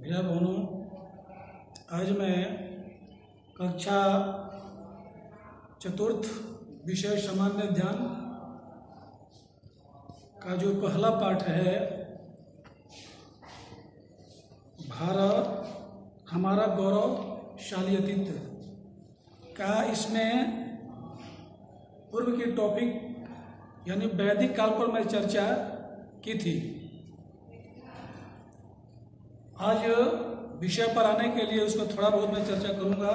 भैया बहनों, आज मैं कक्षा चतुर्थ विषय सामान्य ध्यान का जो पहला पाठ है, भारत हमारा गौरवशाली अतीत का, इसमें पूर्व के टॉपिक यानी वैदिक काल पर मैं चर्चा की थी। आज विषय पर आने के लिए उसको थोड़ा बहुत मैं चर्चा करूंगा।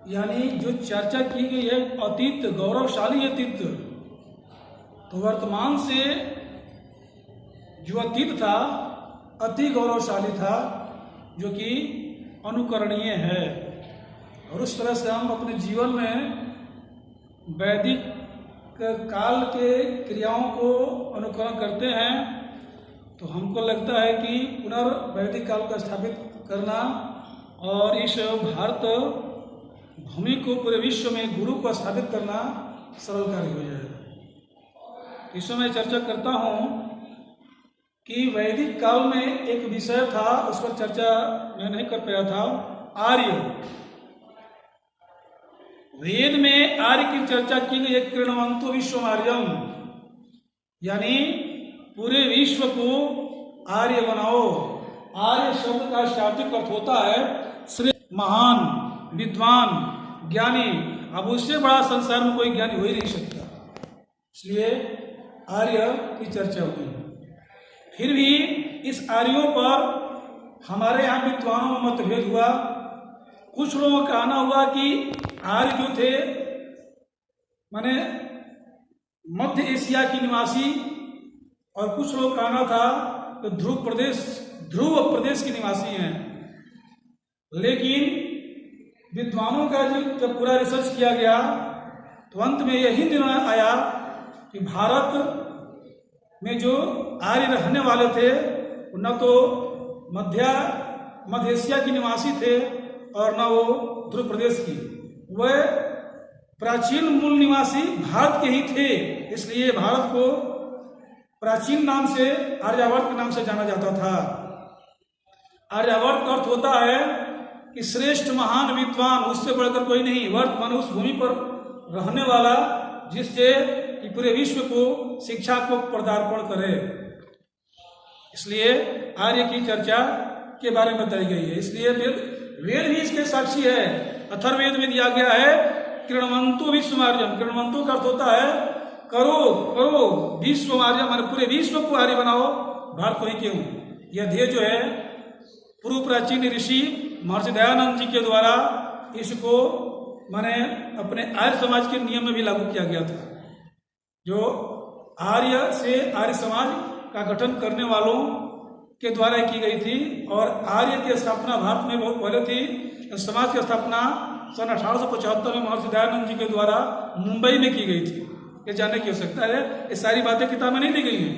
यानी जो चर्चा की गई है अतीत, गौरवशाली अतीत, तो वर्तमान से जो अतीत था अति गौरवशाली था, जो कि अनुकरणीय है। और उस तरह से हम अपने जीवन में वैदिक काल के क्रियाओं को अनुकरण करते हैं, तो हमको लगता है कि पुनर्वैदिक काल को स्थापित करना और इस भारत भूमि को पूरे विश्व में गुरु को स्थापित करना सरल कार्य हो जाएगा। इसमें मैं चर्चा करता हूँ कि वैदिक काल में एक विषय था, उस पर चर्चा मैं नहीं कर पाया था, आर्य। वेद में आर्य की चर्चा की गई है, कृणवंतो विश्वमार्यम, यानी पूरे विश्व को आर्य बनाओ। आर्य शब्द का शाब्दिक अर्थ होता है श्रेष्ठ, महान, विद्वान, ज्ञानी। अब उससे बड़ा संसार में कोई ज्ञानी हो ही नहीं सकता, इसलिए आर्य की चर्चा हुई है। फिर भी इस आर्यों पर हमारे यहाँ विद्वानों में मतभेद हुआ। कुछ लोगों का कहना हुआ कि आर्य जो थे माने मध्य एशिया की निवासी, और कुछ लोग कहना था कि ध्रुव प्रदेश के निवासी हैं। लेकिन विद्वानों का जब पूरा रिसर्च किया गया तो अंत में यही निर्णय आया कि भारत में जो आर्य रहने वाले थे न तो मध्य एशिया के निवासी थे और न वो ध्रुव प्रदेश की, वह प्राचीन मूल निवासी भारत के ही थे। इसलिए भारत को प्राचीन नाम से आर्यावर्त के नाम से जाना जाता था। आर्यावर्त का अर्थ होता है कि श्रेष्ठ, महान, विद्वान, उससे बढ़कर कोई नहीं। वर्त माने उस भूमि पर रहने वाला जिससे कि पूरे विश्व को शिक्षा को पदार्पण करे। इसलिए आर्य की चर्चा के बारे में बताई गई है। इसलिए वेद भी इसके साक्षी है। अथर्ववेद में दिया गया है कृणवंतो विश्वमार्यम। कृणवंतो का अर्थ होता है करो विश्वमार्य, माने पूरे विश्व को आर्य बनाओ, भारत को ही क्यों। यह ध्येय जो है पूर्व प्राचीन ऋषि महर्षि दयानंद जी के द्वारा इसको माने अपने आर्य समाज के नियम में भी लागू किया गया था। जो आर्य से आर्य समाज का गठन करने वालों के द्वारा की गई थी, और आर्य की स्थापना भारत में बहुत पहले थी। समाज की स्थापना सन 1875 में महर्षि दयानंद जी के द्वारा मुंबई में की गई थी। ये जानने की आवश्यकता है, ये सारी बातें किताब में नहीं दी गई हैं,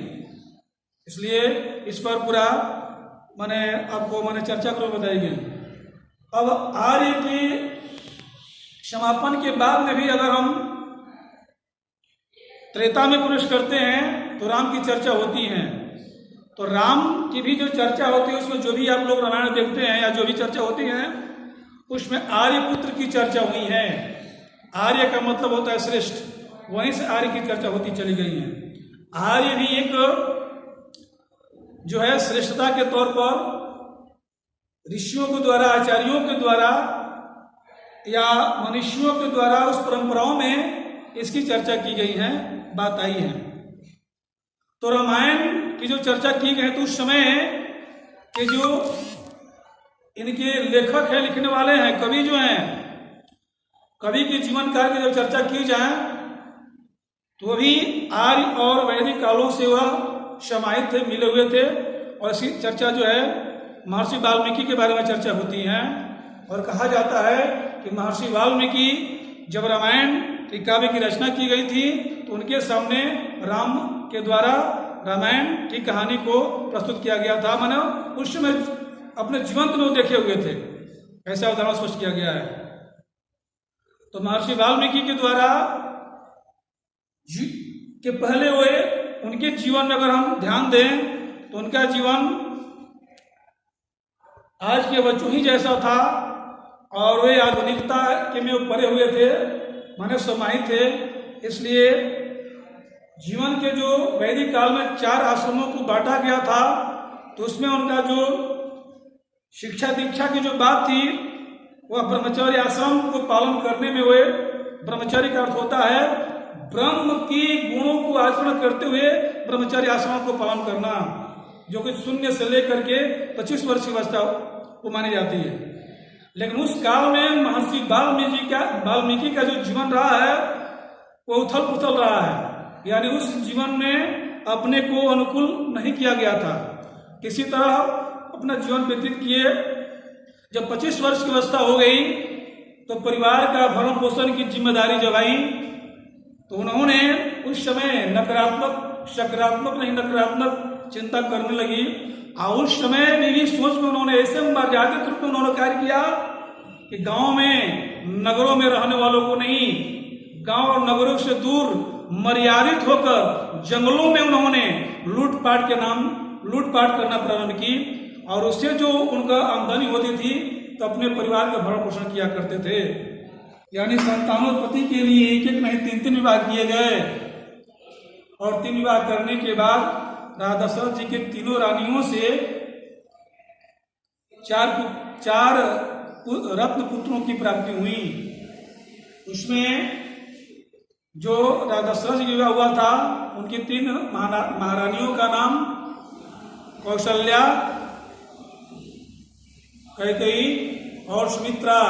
इसलिए इस पर पूरा आपको चर्चा करो बताई गई। अब आर्य के समापन के बाद में भी अगर हम त्रेता में प्रवेश करते हैं तो राम की चर्चा होती है। तो राम की भी जो चर्चा होती है, उसमें जो भी आप लोग रामायण देखते हैं या जो भी चर्चा होती है, उसमें आर्य पुत्र की चर्चा हुई है। आर्य का मतलब होता है श्रेष्ठ, वहीं से आर्य की चर्चा होती चली गई है। आर्य भी एक जो है श्रेष्ठता के तौर पर ऋषियों के द्वारा, आचार्यों के द्वारा या मनुष्यों के द्वारा उस परंपराओं में इसकी चर्चा की गई है, बात आई है। तो रामायण की जो चर्चा की गई है, तो उस समय के जो इनके लेखक हैं, लिखने वाले हैं, कवि जो हैं, कवि के जीवन काल की जब चर्चा की जाए तो भी आर्य और वैदिक कालों से वह समाहित थे, मिले हुए थे। और इसी चर्चा जो है महर्षि वाल्मीकि के बारे में चर्चा होती है। और कहा जाता है कि महर्षि वाल्मीकि जब रामायण की काव्य की रचना की गई थी तो उनके सामने राम के द्वारा रामायण की कहानी को प्रस्तुत किया गया था। मानो उस समय अपने जीवंत में देखे हुए थे, ऐसा उदाहरण स्पष्ट किया गया है। तो महर्षि वाल्मीकि के द्वारा के पहले हुए उनके जीवन में अगर हम ध्यान दें तो उनका जीवन आज के बच्चों ही जैसा था और वे आधुनिकता के में परे हुए थे, माने समाहित थे। इसलिए जीवन के जो वैदिक काल में 4 आश्रमों को बांटा गया था, तो उसमें उनका जो शिक्षा दीक्षा की जो बात थी वह ब्रह्मचर्य आश्रम को पालन करने में हुए। ब्रह्मचर्य का अर्थ होता है ब्रह्म की गुणों को आचरण करते हुए ब्रह्मचर्य आश्रम को पालन करना, जो कि 0 से लेकर के 25 वर्ष की अवस्था को मानी जाती है। लेकिन उस काल में महर्षि वाल्मीकि का जो जीवन रहा है वो उथल पुथल रहा है, यानी उस जीवन में अपने को अनुकूल नहीं किया गया था। किसी तरह अपना जीवन व्यतीत किए। जब 25 वर्ष की अवस्था हो गई तो परिवार का भरण पोषण की जिम्मेदारी जब आई, तो उन्होंने उस समय नकारात्मक चिंता करने लगी। और उस समय मेरी सोच में उन्होंने ऐसे मर्यादित रूप में उन्होंने कार्य किया कि गांव में नगरों में रहने वालों को नहीं, गांव और नगरों से दूर मर्यादित होकर जंगलों में उन्होंने लूटपाट करना प्रारंभ की। और उससे जो उनका आमदनी होती थी तो अपने परिवार का भरण पोषण किया करते थे। यानी संतानोत्पत्ति के लिए 1 नहीं 3 विवाह किए गए। और 3 विवाह करने के बाद राजा दशरथ जी के 3 रानियों से 4 रत्न पुत्रों की प्राप्ति हुई। उसमें जो राजा दशरथ जी का विवाह हुआ था उनकी 3 महारानियों का नाम कौशल्या, कैकेयी और सुमित्रा।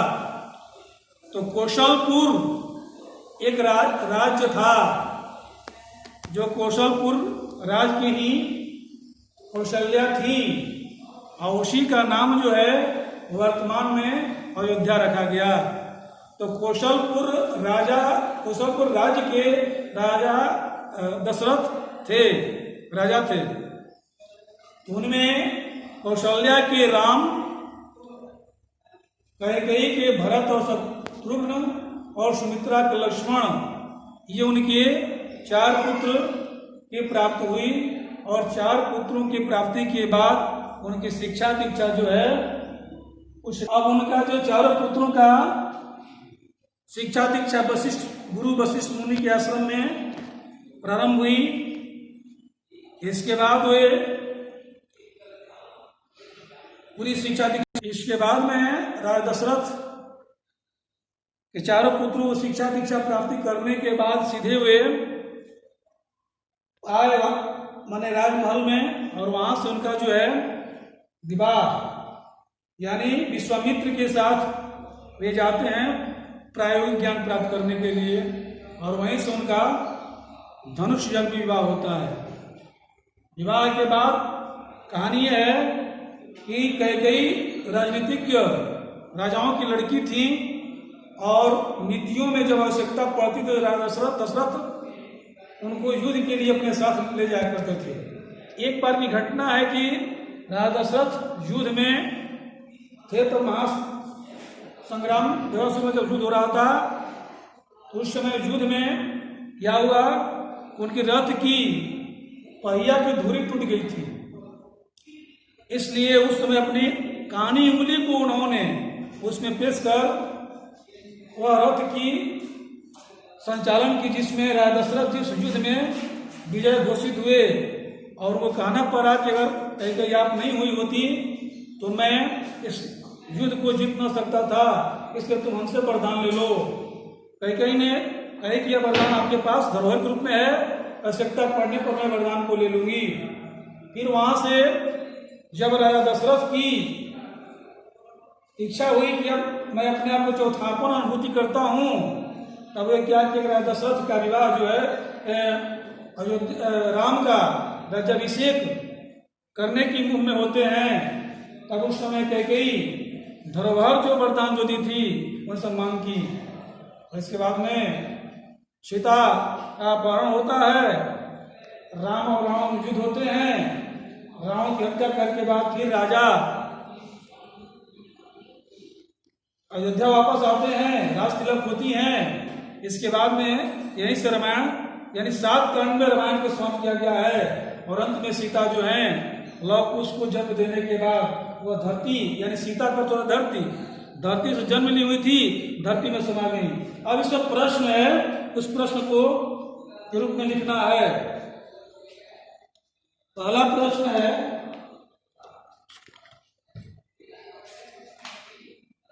तो कौशलपुर एक राज्य था, जो कौशलपुर राज्य की ही कौशल्या थी, और उसी का नाम जो है वर्तमान में अयोध्या रखा गया। तो कौशलपुर राज्य के राजा दशरथ राजा थे। उनमें कौशल्या के राम, कैकेयी के भरत और शत्रुघ्न और सुमित्रा के लक्ष्मण, ये उनके 4 पुत्र की प्राप्ति हुई। और 4 पुत्रों की प्राप्ति के बाद उनकी शिक्षा दीक्षा जो है अब उनका जो 4 पुत्रों का शिक्षा दीक्षा गुरु वशिष्ठ मुनि के आश्रम में प्रारंभ हुई। इसके बाद वे पूरी शिक्षा दीक्षा, इसके बाद में राजा दशरथ के 4 पुत्रों को शिक्षा दीक्षा प्राप्ति करने के बाद सीधे वे आए माने राजमहल में, और वहां से उनका जो है विवाह यानी विश्वामित्र के साथ वे जाते हैं प्रायोगिक ज्ञान प्राप्त करने के लिए, और वहीं से उनका धनुष यज्ञ में विवाह होता है। विवाह के बाद कहानी है कि कैकेयी राजनीतिज्ञ राजाओं की लड़की थी, और नीतियों में जब आवश्यकता पड़ती तो राजा दशरथ उनको युद्ध के लिए अपने साथ ले जाया करते थे। एक बार की घटना है कि राजा दशरथ युद्ध में थे, तो महासंग्राम दिवस में जब युद्ध हो रहा था, तो उस समय युद्ध में क्या हुआ, उनके रथ की पहिया की धुरी टूट गई थी। इसलिए उस समय अपनी कानी उंगली को उन्होंने उसमें पेश कर वह रथ की संचालन की, जिसमें राजा दशरथ जिस युद्ध में विजय घोषित हुए, और वो कहना पड़ा कि अगर कैकेयी आप नहीं हुई होती तो मैं इस युद्ध को जीत न सकता था, इसलिए तुम हमसे वरदान ले लो। कैकेयी ने कहे कि यह वरदान आपके पास धरोहर के रूप में है, आवश्यकता पड़ने पर मैं वरदान को ले लूंगी। फिर वहां से जब राजा दशरथ की इच्छा हुई कि अब मैं अपने आप को चौथापन अनुभूति करता हूँ, तब वे क्या कि राजा दशरथ का विवाह जो है राम का राज्याभिषेक करने की मुख में होते हैं, तब उस समय कैकेयी धरोहर जो वरदान जो दी थी उनसे मांग की। इसके बाद में सीता का अपहरण होता है, राम और रावण युद्ध होते हैं, रावण की हत्या करके बाद फिर राजा अयोध्या वापस आते हैं, राज तिलक होती हैं। इसके बाद में यही से रामायण यानी 7 कांड में रामायण को समाप्त किया गया है, और अंत में सीता जो है लव कुश को जन्म देने के बाद वह धरती यानी सीता का तो धरती धरती से जन्म ली हुई थी, धरती में समा गई। अब इसका प्रश्न है, उस प्रश्न को रूप में लिखना है। पहला प्रश्न है